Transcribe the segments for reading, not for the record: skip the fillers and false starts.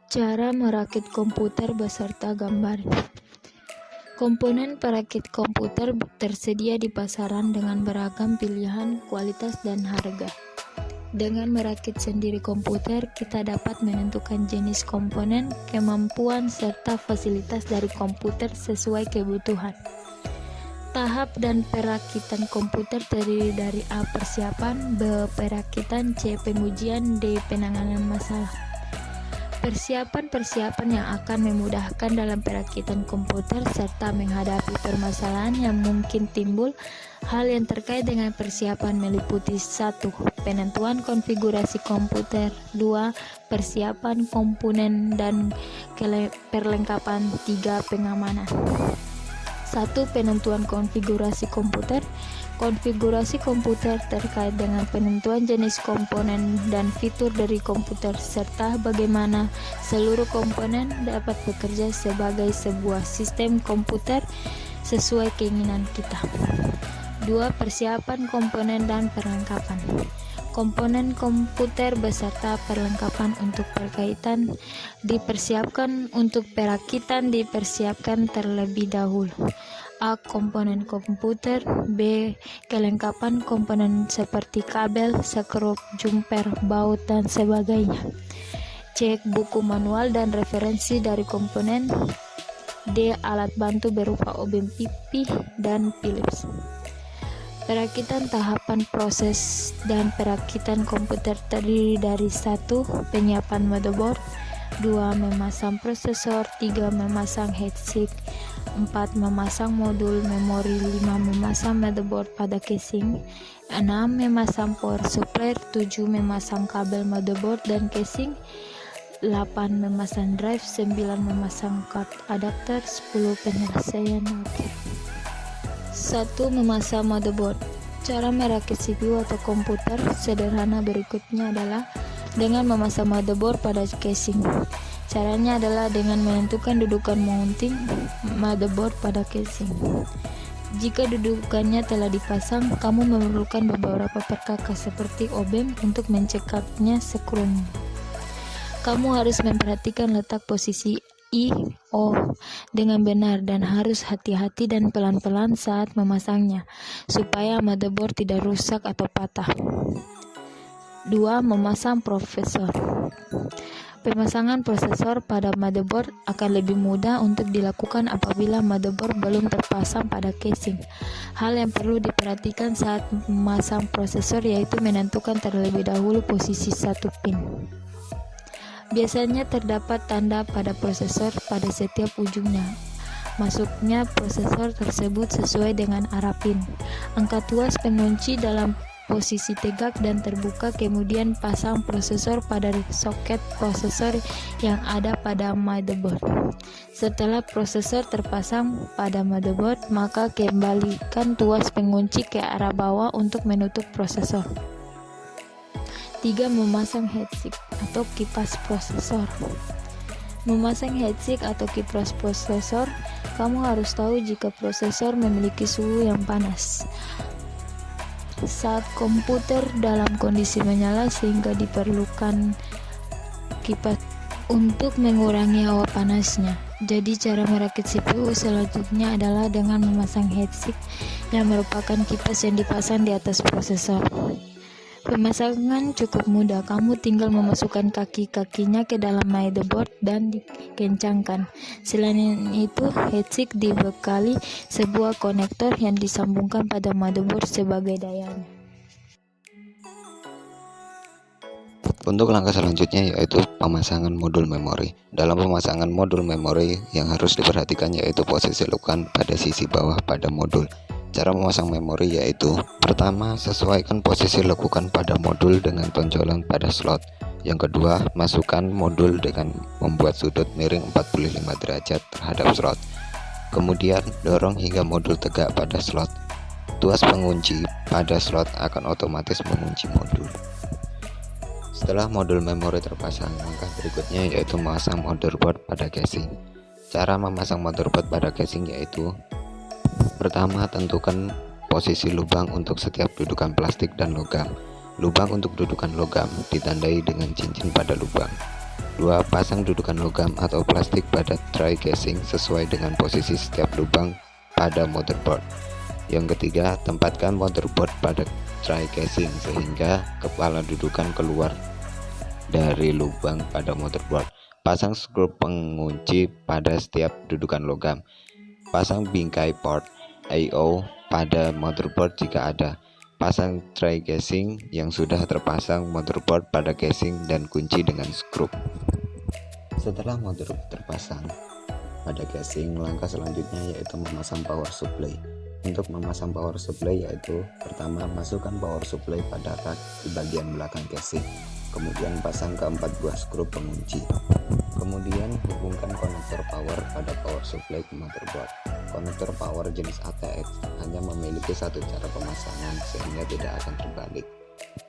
Cara merakit komputer beserta gambar. Komponen perakit komputer tersedia di pasaran dengan beragam pilihan, kualitas, dan harga. Dengan merakit sendiri komputer, kita dapat menentukan jenis komponen, kemampuan, serta fasilitas dari komputer sesuai kebutuhan. Tahap dan perakitan komputer terdiri dari A. Persiapan, B. Perakitan, C. Pengujian, D. Penanganan masalah. Persiapan yang akan memudahkan dalam perakitan komputer serta menghadapi permasalahan yang mungkin timbul. Hal yang terkait dengan persiapan meliputi 1. Penentuan konfigurasi komputer, 2. Persiapan komponen dan perlengkapan, 3. Pengamanan. 1. Penentuan konfigurasi komputer. Konfigurasi komputer terkait dengan penentuan jenis komponen dan fitur dari komputer serta bagaimana seluruh komponen dapat bekerja sebagai sebuah sistem komputer sesuai keinginan kita. 2. Persiapan komponen dan perlengkapan. Komponen komputer beserta perlengkapan untuk perkaitan dipersiapkan, untuk perakitan dipersiapkan terlebih dahulu. A. Komponen komputer. B. Kelengkapan komponen seperti kabel, skrup, jumper, baut, dan sebagainya. C. Buku manual dan referensi dari komponen. D. Alat bantu berupa obeng pipi dan Philips. Perakitan. Tahapan proses dan perakitan komputer terdiri dari 1. Penyiapan motherboard, 2. Memasang prosesor, 3. Memasang headset, 4. Memasang modul memori, 5. Memasang motherboard pada casing, 6. Memasang power supply, 7. Memasang kabel motherboard dan casing, 8. Memasang drive, 9. Memasang card adapter, 10. Penyelesaian rakit. 1. Memasang motherboard. Cara merakit CPU atau komputer sederhana berikutnya adalah dengan memasang motherboard pada casing. Caranya adalah dengan menentukan dudukan mounting motherboard pada casing. Jika dudukannya telah dipasang, kamu memerlukan beberapa perkakas seperti obeng untuk mencekaknya skrunya. Kamu harus memperhatikan letak posisi I/O dengan benar dan harus hati-hati dan pelan-pelan saat memasangnya, supaya motherboard tidak rusak atau patah. 2. Memasang prosesor. Pemasangan prosesor pada motherboard akan lebih mudah untuk dilakukan apabila motherboard belum terpasang pada casing. Hal yang perlu diperhatikan saat memasang prosesor yaitu menentukan terlebih dahulu posisi satu pin. Biasanya terdapat tanda pada prosesor pada setiap ujungnya. Masuknya prosesor tersebut sesuai dengan arah pin. Angkat tuas pengunci dalam posisi tegak dan terbuka, kemudian pasang prosesor pada soket prosesor yang ada pada motherboard. Setelah prosesor terpasang pada motherboard, maka kembalikan tuas pengunci ke arah bawah untuk menutup prosesor. 3. Memasang heatsink atau kipas prosesor. Memasang heatsink atau kipas prosesor, kamu harus tahu jika prosesor memiliki suhu yang panas saat komputer dalam kondisi menyala, sehingga diperlukan kipas untuk mengurangi hawa panasnya. Jadi cara merakit CPU selanjutnya adalah dengan memasang heatsink yang merupakan kipas yang dipasang di atas prosesor. Pemasangan cukup mudah, kamu tinggal memasukkan kaki-kakinya ke dalam motherboard dan dikencangkan. Selain itu, heatsink dibekali sebuah konektor yang disambungkan pada motherboard sebagai dayanya. Untuk langkah selanjutnya yaitu pemasangan modul memori. Dalam pemasangan modul memori yang harus diperhatikan yaitu posisi lekukan pada sisi bawah pada modul. Cara memasang memori yaitu: pertama, sesuaikan posisi lekukan pada modul dengan tonjolan pada slot. Yang kedua, masukkan modul dengan membuat sudut miring 45 derajat terhadap slot. Kemudian, dorong hingga modul tegak pada slot. Tuas pengunci pada slot akan otomatis mengunci modul. Setelah modul memori terpasang, langkah berikutnya yaitu memasang motherboard pada casing. Cara memasang motherboard pada casing yaitu: pertama, tentukan posisi lubang untuk setiap dudukan plastik dan logam. Lubang untuk dudukan logam ditandai dengan cincin pada lubang. 2. Pasang dudukan logam atau plastik pada tray casing sesuai dengan posisi setiap lubang pada motherboard. Yang ketiga, tempatkan motherboard pada tray casing sehingga kepala dudukan keluar dari lubang pada motherboard. Pasang skru pengunci pada setiap dudukan logam. Pasang bingkai port I/O pada motherboard jika ada. Pasang tray casing yang sudah terpasang motherboard pada casing dan kunci dengan skru. Setelah motherboard terpasang pada casing, langkah selanjutnya yaitu memasang power supply. Untuk memasang power supply yaitu pertama, masukkan power supply pada rak di bagian belakang casing. Kemudian pasang keempat buah skru pengunci. Kemudian hubungkan konektor power pada power supply ke motherboard. Konektor power jenis ATX hanya memiliki satu cara pemasangan sehingga tidak akan terbalik.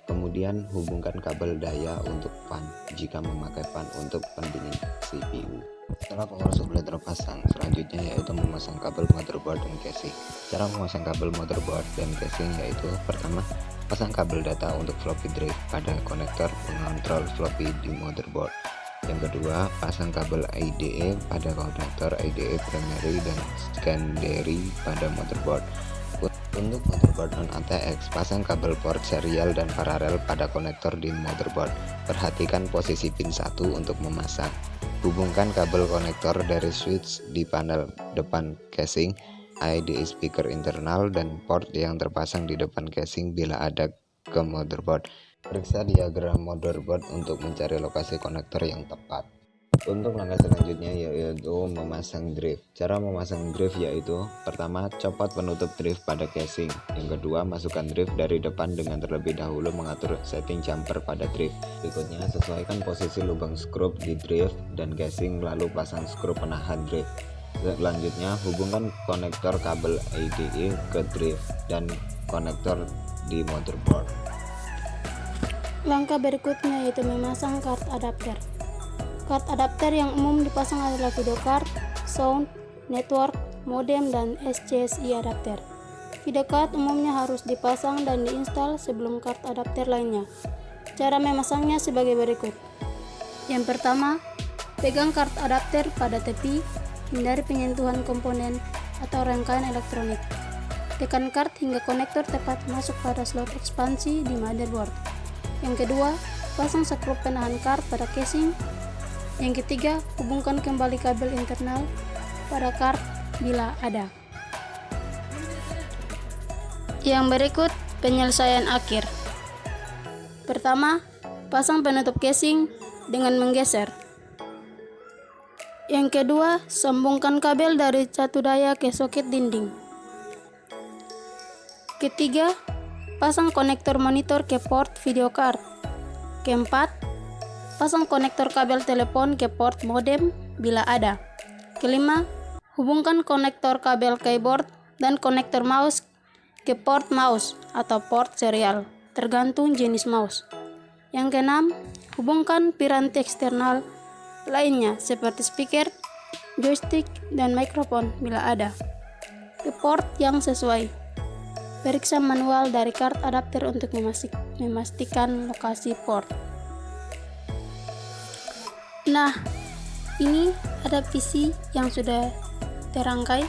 Kemudian hubungkan kabel daya untuk fan jika memakai fan untuk pendingin CPU. Setelah power supply terpasang, selanjutnya yaitu memasang kabel motherboard dan casing. Cara memasang kabel motherboard dan casing yaitu pertama, pasang kabel data untuk floppy drive pada konektor pengontrol floppy di motherboard. Yang kedua, pasang kabel IDE pada konektor IDE primary dan secondary pada motherboard. Untuk motherboard non-ATX, pasang kabel port serial dan paralel pada konektor di motherboard. Perhatikan posisi pin 1 untuk memasang. Hubungkan kabel konektor dari switch di panel depan casing, IDE speaker internal, dan port yang terpasang di depan casing bila ada ke motherboard. Periksa diagram motherboard untuk mencari lokasi konektor yang tepat. Untuk langkah selanjutnya yaitu memasang drive. Cara memasang drive yaitu pertama, copot penutup drive pada casing. Yang kedua, masukkan drive dari depan dengan terlebih dahulu mengatur setting jumper pada drive. Berikutnya, sesuaikan posisi lubang skru di drive dan casing lalu pasang skru penahan drive. Selanjutnya, hubungkan konektor kabel IDE ke drive dan konektor di motherboard. Langkah berikutnya yaitu memasang card adapter. Card adapter yang umum dipasang adalah video card, sound, network, modem, dan SCSI adapter. Video card umumnya harus dipasang dan diinstal sebelum card adapter lainnya. Cara memasangnya sebagai berikut. Yang pertama, pegang card adapter pada tepi, hindari penyentuhan komponen atau rangkaian elektronik. Tekan card hingga konektor tepat masuk pada slot ekspansi di motherboard. Yang kedua, pasang skru penahan card pada casing. Yang ketiga, hubungkan kembali kabel internal pada card bila ada. Yang berikut penyelesaian akhir. Pertama, pasang penutup casing dengan menggeser. Yang kedua, sambungkan kabel dari catu daya ke soket dinding. Ketiga, pasang konektor monitor ke port video card. Keempat, pasang konektor kabel telepon ke port modem bila ada. Kelima, hubungkan konektor kabel keyboard dan konektor mouse ke port mouse atau port serial, tergantung jenis mouse. Yang keenam, hubungkan piranti eksternal lainnya seperti speaker, joystick, dan mikrofon bila ada ke port yang sesuai. Periksa manual dari card adapter untuk memastikan lokasi port. Nah, ini ada PC yang sudah terangkai.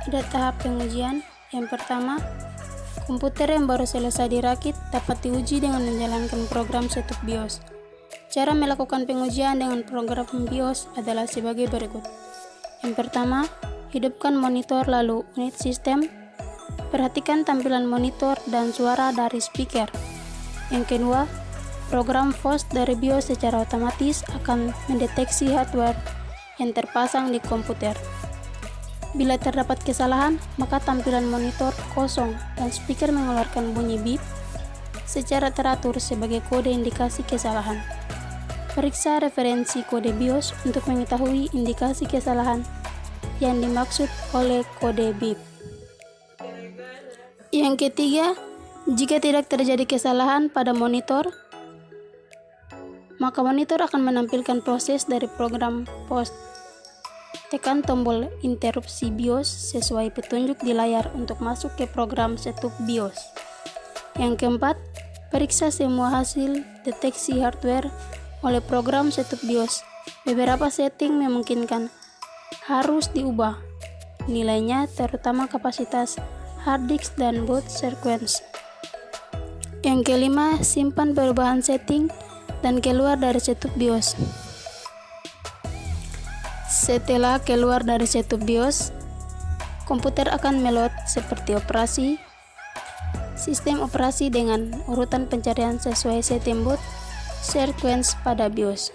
Ada tahap pengujian. Yang pertama, komputer yang baru selesai dirakit dapat diuji dengan menjalankan program setup BIOS. Cara melakukan pengujian dengan program BIOS adalah sebagai berikut. Yang pertama, hidupkan monitor lalu unit sistem. Perhatikan tampilan monitor dan suara dari speaker. Yang kedua, program FOS dari BIOS secara otomatis akan mendeteksi hardware yang terpasang di komputer. Bila terdapat kesalahan, maka tampilan monitor kosong dan speaker mengeluarkan bunyi beep secara teratur sebagai kode indikasi kesalahan. Periksa referensi kode BIOS untuk mengetahui indikasi kesalahan yang dimaksud oleh kode beep. Yang ketiga, jika tidak terjadi kesalahan pada monitor, maka monitor akan menampilkan proses dari program FOS. Tekan tombol interupsi BIOS sesuai petunjuk di layar untuk masuk ke program setup BIOS. Yang keempat, periksa semua hasil deteksi hardware oleh program setup BIOS. Beberapa setting memungkinkan harus diubah nilainya, terutama kapasitas hard disk dan boot sequence. Yang kelima, simpan perubahan setting dan keluar dari setup BIOS. Setelah keluar dari setup BIOS, komputer akan meload seperti operasi, sistem operasi dengan urutan pencarian sesuai setting boot sequence pada BIOS.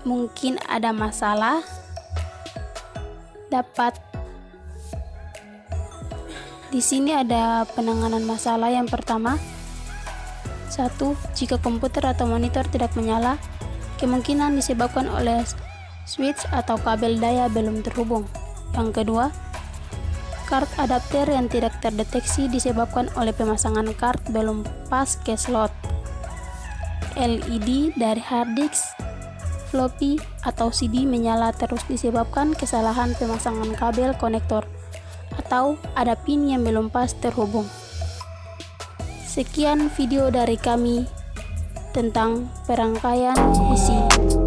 Mungkin ada masalah dapat di sini ada penanganan masalah. Yang pertama, 1. Jika komputer atau monitor tidak menyala, kemungkinan disebabkan oleh switch atau kabel daya belum terhubung. Yang kedua, kart adapter yang tidak terdeteksi disebabkan oleh pemasangan kart belum pas ke slot. LED dari hard disk, floppy, atau CD menyala terus disebabkan kesalahan pemasangan kabel konektor atau ada pin yang belum pas terhubung. Sekian video dari kami tentang perangkaian PC.